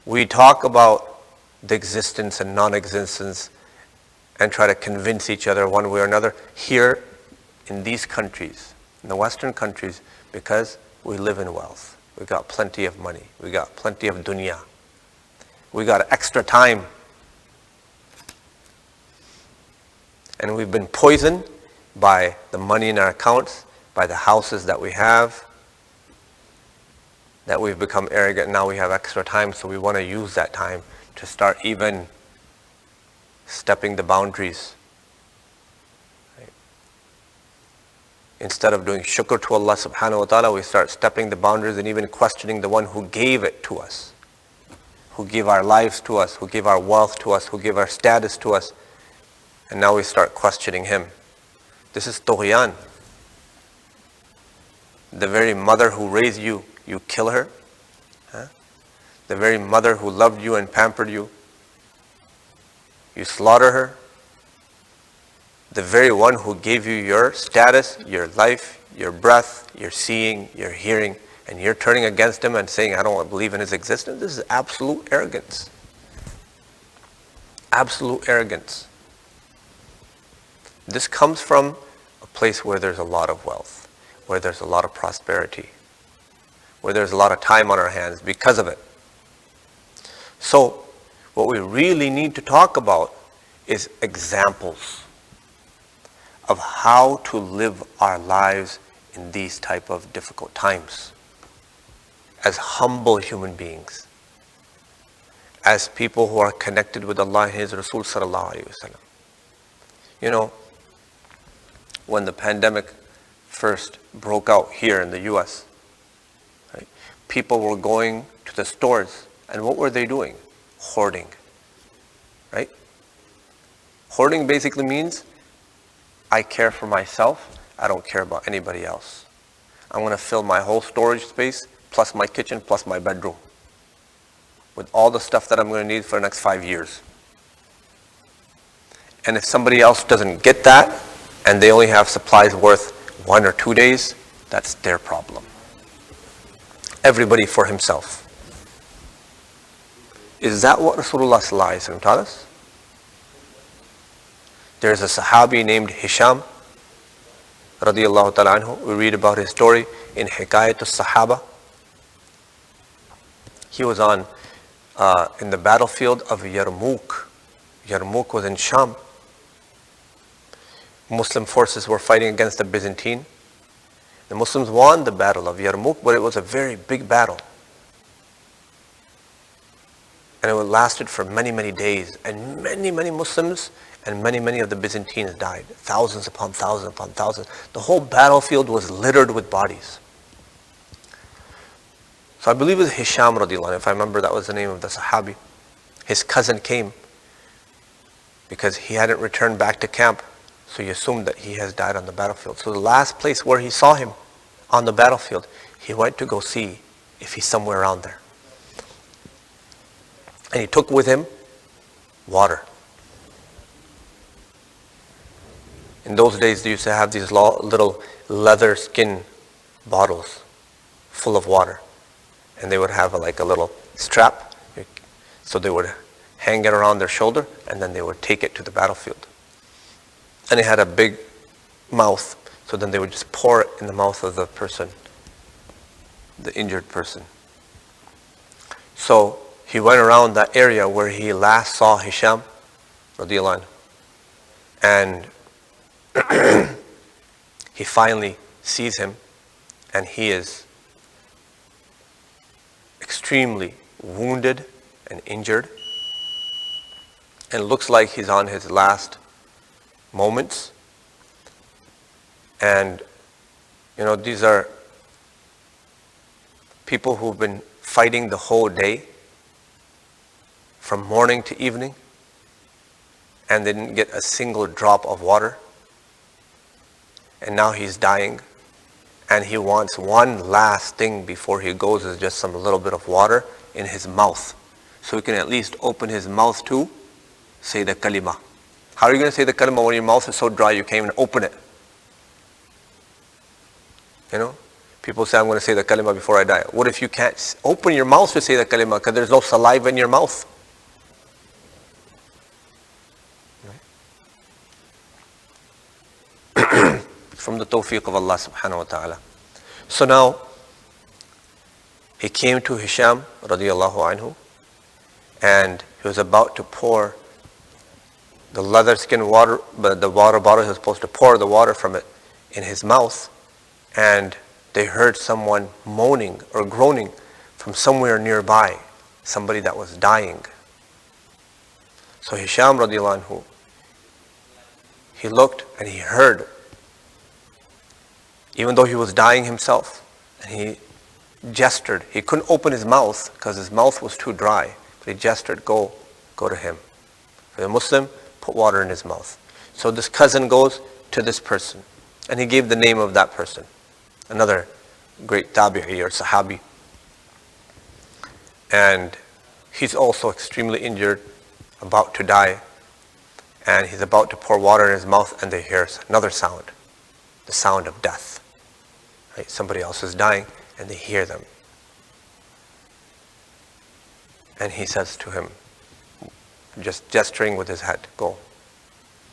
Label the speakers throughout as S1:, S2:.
S1: We talk about the existence and non-existence and try to convince each other one way or another. Here in these countries, in the Western countries, because we live in wealth. We got plenty of money. We got plenty of dunya. We got extra time. And we've been poisoned by the money in our accounts, by the houses that we have, that we've become arrogant. Now we have extra time, so we want to use that time to start even stepping the boundaries. Right? Instead of doing shukr to Allah subhanahu wa ta'ala, we start stepping the boundaries and even questioning the one who gave it to us, who gave our lives to us, who gave our wealth to us, who gave our status to us. And now we start questioning him. This is tughyan. The very mother who raised you, you kill her. Huh? The very mother who loved you and pampered you, you slaughter her. The very one who gave you your status, your life, your breath, your seeing, your hearing, and you're turning against him and saying, I don't believe in his existence. This is absolute arrogance. Absolute arrogance. This comes from a place where there's a lot of wealth, where there's a lot of prosperity, where there's a lot of time on our hands because of it. So, what we really need to talk about is examples of how to live our lives in these type of difficult times. As humble human beings, as people who are connected with Allah and His Rasul sallallahu alaihi wasallam. You know, when the pandemic first broke out here in the US, right, people were going to the stores, and what were they doing? Hoarding, right? Hoarding basically means, I care for myself, I don't care about anybody else. I'm going to fill my whole storage space, plus my kitchen, plus my bedroom, with all the stuff that I'm going to need for the next 5 years. And if somebody else doesn't get that, and they only have supplies worth 1 or 2 days, that's their problem. Everybody for himself. Is that what Rasulullah sallallahu alaihi wasallam taught us? There's a Sahabi named Hisham radiyallahu ta'ala anhu. We read about his story in Hikayat al-Sahaba. He was in the battlefield of Yarmouk. Yarmouk was in Sham. Muslim forces were fighting against the Byzantine. The Muslims won the battle of Yarmouk, but it was a very big battle. And it lasted for many, many days. And many, many Muslims and many, many of the Byzantines died. Thousands upon thousands upon thousands. The whole battlefield was littered with bodies. So I believe it was Hisham radiallahu anhu, if I remember that was the name of the Sahabi. His cousin came because he hadn't returned back to camp. So he assumed that he has died on the battlefield. So the last place where he saw him on the battlefield, he went to go see if he's somewhere around there. And he took with him water. In those days, they used to have these little leather skin bottles full of water. And they would have like a little strap. So they would hang it around their shoulder, and then they would take it to the battlefield. And it had a big mouth, so then they would just pour it in the mouth of the person, the injured person. So he went around that area where he last saw Hisham radiallahu anhu, and he finally sees him, and he is extremely wounded and injured, and looks like he's on his last moments. And you know, these are people who've been fighting the whole day from morning to evening, and they didn't get a single drop of water, and now he's dying, and he wants one last thing before he goes, is just some little bit of water in his mouth, so he can at least open his mouth to say the kalima. How are you going to say the kalima when your mouth is so dry you can't even open it? You know? People say, I'm going to say the kalima before I die. What if you can't open your mouth to say the kalima because there's no saliva in your mouth? From the tawfiq of Allah subhanahu wa ta'ala. So now, he came to Hisham radiallahu anhu, and he was about to pour the leather skin water, but the water bottle, he was supposed to pour the water from it in his mouth, and they heard someone moaning or groaning from somewhere nearby, somebody that was dying. So Hisham radiallahu anhu, he looked and he heard, even though he was dying himself, and he gestured. He couldn't open his mouth because his mouth was too dry, but he gestured, go to him. For the Muslim, put water in his mouth. So this cousin goes to this person, and he gave the name of that person, another great tabi'i or sahabi. And he's also extremely injured, about to die, and he's about to pour water in his mouth, and they hear another sound, the sound of death. Right? Somebody else is dying, and they hear them. And he says to him, just gesturing with his head, go,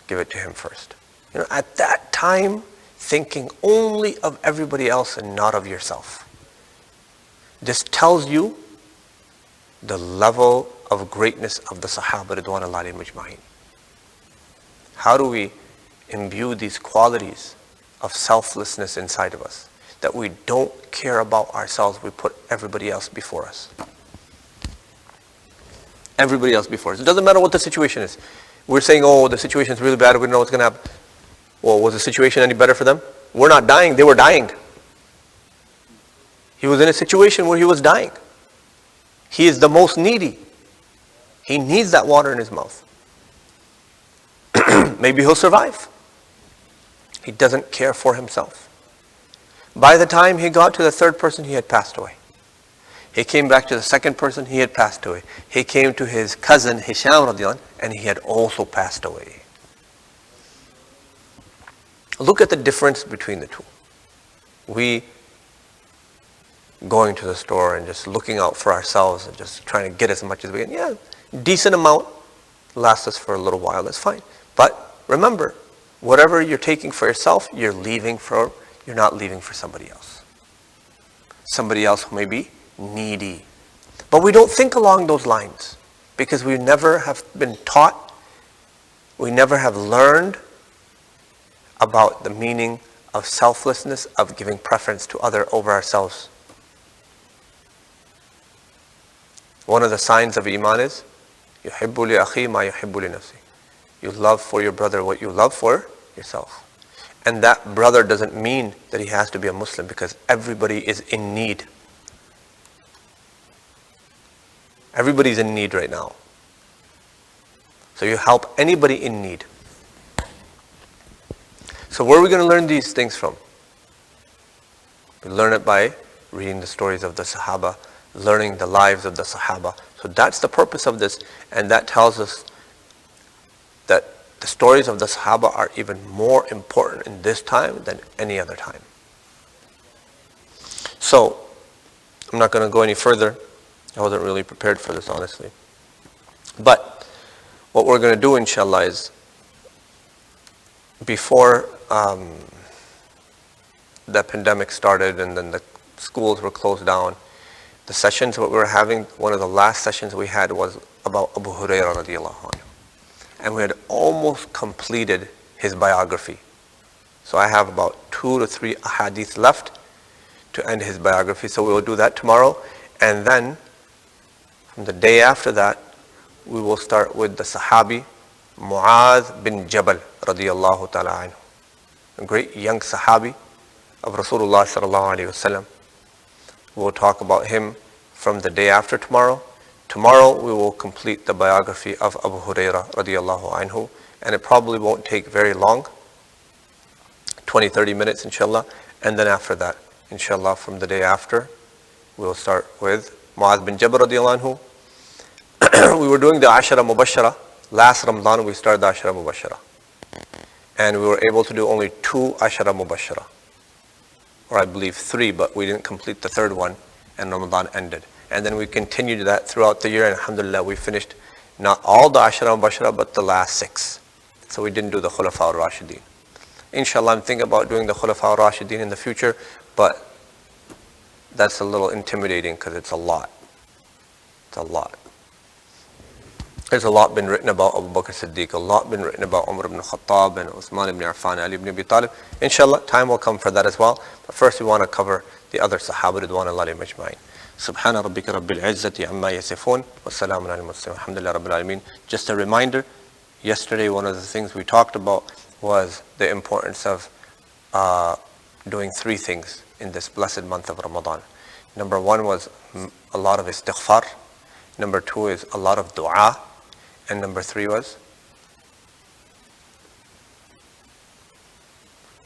S1: give it to him first. You know, at that time, thinking only of everybody else and not of yourself. This tells you the level of greatness of the Sahaba Ridwanullahi Majma'in. How do we imbue these qualities of selflessness inside of us? That we don't care about ourselves, we put everybody else before us. Everybody else before us. It doesn't matter what the situation is. We're saying, oh, the situation is really bad, we don't know what's going to happen. Well, was the situation any better for them? We're not dying, they were dying. He was in a situation where he was dying. He is the most needy. He needs that water in his mouth. Maybe he'll survive. He doesn't care for himself. By the time he got to the third person, he had passed away. He came back to the second person, he had passed away. He came to his cousin Hisham radiallahu anh, and he had also passed away. Look at the difference between the two. We going to the store and just looking out for ourselves and just trying to get as much as we can. Yeah, decent amount lasts us for a little while, that's fine. But remember, whatever you're taking for yourself, you're not leaving for somebody else. Somebody else who may be needy. But we don't think along those lines because we never have been taught, we never have learned about the meaning of selflessness, of giving preference to other over ourselves. One of the signs of Iman is, يُحِبُّ لِأَخِي مَا يُحِبُّ لِنَفْسِهِ. You love for your brother what you love for yourself. And that brother doesn't mean that he has to be a Muslim, because everybody is in need. Everybody's in need right now. So you help anybody in need. So where are we going to learn these things from? We learn it by reading the stories of the Sahaba, learning the lives of the Sahaba. So that's the purpose of this, and that tells us that the stories of the Sahaba are even more important in this time than any other time. So, I'm not going to go any further. I wasn't really prepared for this, honestly. But what we're going to do, inshallah, is before the pandemic started and then the schools were closed down, the sessions that we were having, one of the last sessions we had was about Abu Hurairah radiallahu anhu. And we had almost completed his biography. So I have about 2 to 3 ahadith left to end his biography. So we will do that tomorrow. And then, from the day after that, we will start with the Sahabi, Mu'adh bin Jabal radiyallahu ta'ala anhu. A great young Sahabi of Rasulullah sallallahu alayhi wasallam. We'll talk about him from the day after tomorrow. Tomorrow we will complete the biography of Abu Hurairah radiyallahu anhu, and it probably won't take very long, 20-30 minutes inshallah. And then after that, inshallah, from the day after, we will start with Mu'adh bin Jabal radiyallahu anhu. We were doing the Ashara Mubashara. Last Ramadan we started the Ashara Mubashara, and we were able to do only 2 Ashara Mubashara. or I believe 3, but we didn't complete the third one, and Ramadan ended. And then we continued that throughout the year, and alhamdulillah, we finished not all the Ashra al-Bashra, but the last 6. So we didn't do the Khulafa al-Rashidin. Inshallah, I'm thinking about doing the Khulafa al-Rashidin in the future, but that's a little intimidating because it's a lot. It's a lot. There's a lot been written about Abu Bakr Siddiq, a lot been written about Umar ibn Khattab and Uthman ibn Affan, Ali ibn Abi Talib. Inshallah, time will come for that as well. But first we want to cover the other Sahaba ridwanullahi majma'in. Subhana rabbika rabbil izzati amma yasifun wa salamun ala al-mursalin walhamdulillahi rabbil alamin. Just a reminder, yesterday one of the things we talked about was the importance of doing 3 things in this blessed month of Ramadan. Number 1 was a lot of istighfar. Number 2 is a lot of dua. And number 3 was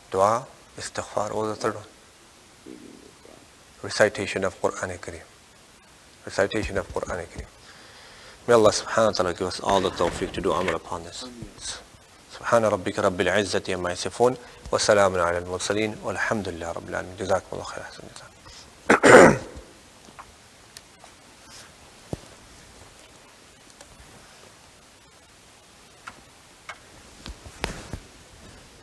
S1: dua, istighfar. What was the third one? Recitation of Quran Kareem. Recitation of Quran Kareem. May Allah subhanahu wa ta'ala give us all the tawfiq to do amal upon this. Subhana rabbika rabbil izzati amma yasifun wa salamun ala al-mursalin walhamdulillahi rabbil alamin. Jazakumullah khair.